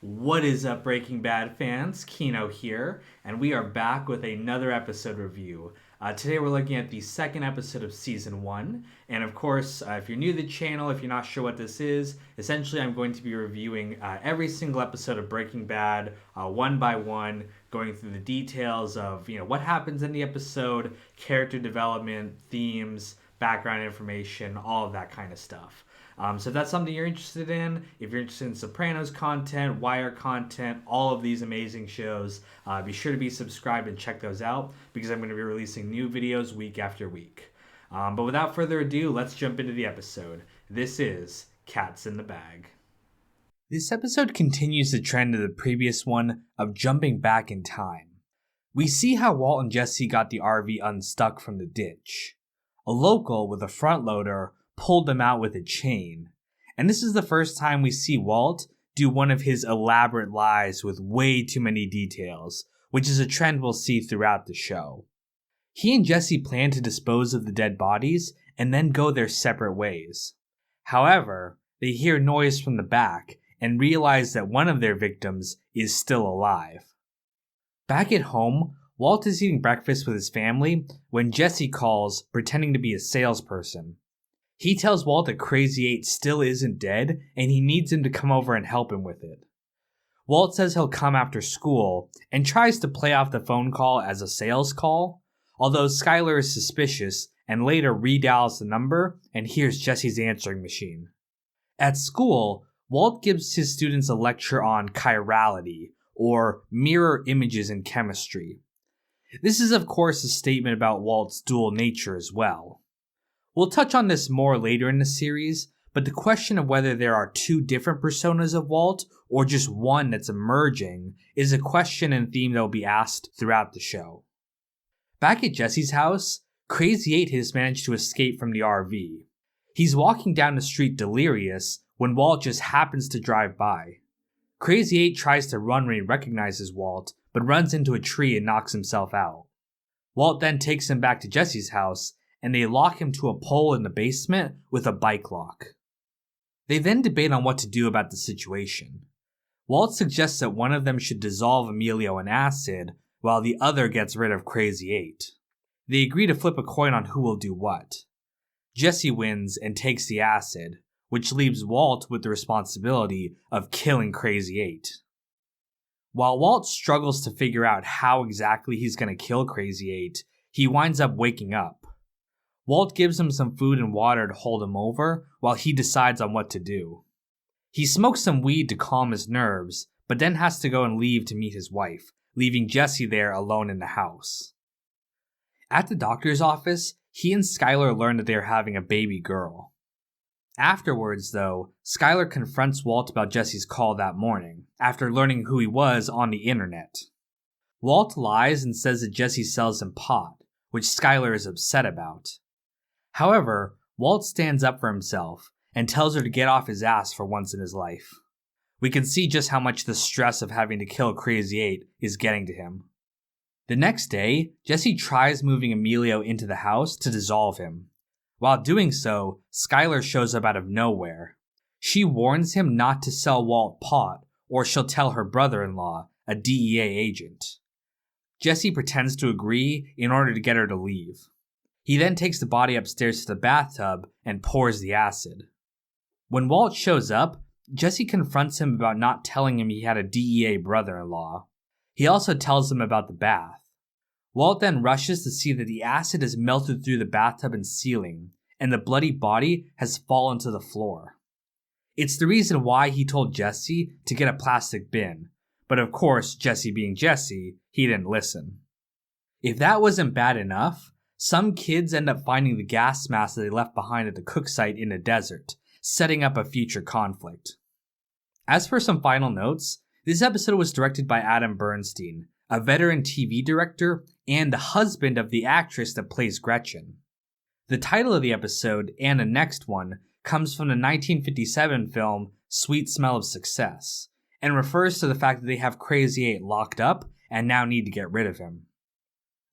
What is up, Breaking Bad fans? Kino here, and we are back with another episode review. Today we're looking at the second episode of Season 1, and of course, if you're new to the channel, if you're not sure what this is, essentially I'm going to be reviewing every single episode of Breaking Bad one by one, going through the details of what happens in the episode, character development, themes, background information, all of that kind of stuff. So if that's something you're interested in, if you're interested in Sopranos content, Wire content, all of these amazing shows, be sure to be subscribed and check those out because I'm going to be releasing new videos week after week. But without further ado, let's jump into the episode. This is Cats in the Bag. This episode continues the trend of the previous one of jumping back in time. We see how Walt and Jesse got the RV unstuck from the ditch. A local with a front loader pulled them out with a chain. And this is the first time we see Walt do one of his elaborate lies with way too many details, which is a trend we'll see throughout the show. He and Jesse plan to dispose of the dead bodies and then go their separate ways. However, they hear noise from the back and realize that one of their victims is still alive. Back at home, Walt is eating breakfast with his family when Jesse calls, pretending to be a salesperson. He tells Walt that Crazy 8 still isn't dead and he needs him to come over and help him with it. Walt says he'll come after school and tries to play off the phone call as a sales call, although Skylar is suspicious and later redials the number and hears Jesse's answering machine. At school, Walt gives his students a lecture on chirality, or mirror images in chemistry. This is of course a statement about Walt's dual nature as well. We'll touch on this more later in the series, but the question of whether there are two different personas of Walt or just one that's emerging is a question and theme that will be asked throughout the show. Back at Jesse's house, Crazy 8 has managed to escape from the RV. He's walking down the street delirious when Walt just happens to drive by. Crazy 8 tries to run when he recognizes Walt, but runs into a tree and knocks himself out. Walt then takes him back to Jesse's house, and they lock him to a pole in the basement with a bike lock. They then debate on what to do about the situation. Walt suggests that one of them should dissolve Emilio in acid, while the other gets rid of Crazy 8. They agree to flip a coin on who will do what. Jesse wins and takes the acid, which leaves Walt with the responsibility of killing Crazy 8. While Walt struggles to figure out how exactly he's going to kill Crazy 8, he winds up waking up. Walt gives him some food and water to hold him over while he decides on what to do. He smokes some weed to calm his nerves, but then has to go and leave to meet his wife, leaving Jesse there alone in the house. At the doctor's office, he and Skylar learn that they are having a baby girl. Afterwards, though, Skylar confronts Walt about Jesse's call that morning, after learning who he was on the internet. Walt lies and says that Jesse sells him pot, which Skylar is upset about. However, Walt stands up for himself and tells her to get off his ass for once in his life. We can see just how much the stress of having to kill Crazy 8 is getting to him. The next day, Jesse tries moving Emilio into the house to dissolve him. While doing so, Skylar shows up out of nowhere. She warns him not to sell Walt pot, or she'll tell her brother-in-law, a DEA agent. Jesse pretends to agree in order to get her to leave. He then takes the body upstairs to the bathtub and pours the acid. When Walt shows up, Jesse confronts him about not telling him he had a DEA brother-in-law. He also tells him about the bath. Walt then rushes to see that the acid has melted through the bathtub and ceiling, and the bloody body has fallen to the floor. It's the reason why he told Jesse to get a plastic bin, but of course, Jesse being Jesse, he didn't listen. If that wasn't bad enough, some kids end up finding the gas mask that they left behind at the cook site in the desert, setting up a future conflict. As for some final notes, this episode was directed by Adam Bernstein, a veteran TV director and the husband of the actress that plays Gretchen. The title of the episode and the next one comes from the 1957 film Sweet Smell of Success, and refers to the fact that they have Crazy 8 locked up and now need to get rid of him.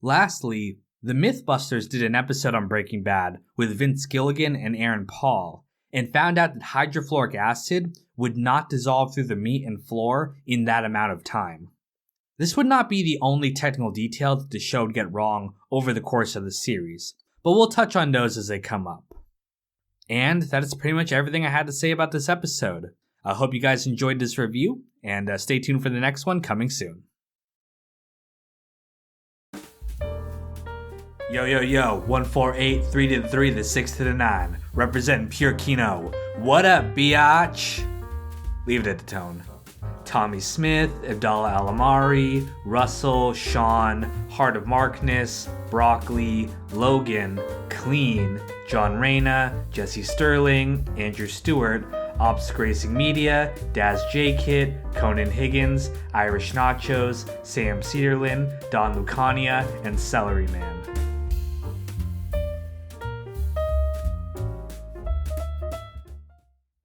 Lastly, the Mythbusters did an episode on Breaking Bad with Vince Gilligan and Aaron Paul, and found out that hydrofluoric acid would not dissolve through the meat and floor in that amount of time. This would not be the only technical detail that the show would get wrong over the course of the series, but we'll touch on those as they come up. And that is pretty much everything I had to say about this episode. I hope you guys enjoyed this review, and stay tuned for the next one coming soon. Yo, 148, 3 to the 3, the 6 to the 9, representing pure Kino. What up, biatch? Leave it at the tone. Tommy Smith, Abdallah Alamari, Russell, Sean, Heart of Markness, Broccoli, Logan, Clean, John Reyna, Jesse Sterling, Andrew Stewart, Ops Racing Media, Daz J. Kit, Conan Higgins, Irish Nachos, Sam Cedarlin, Don Lucania, and Celery Man.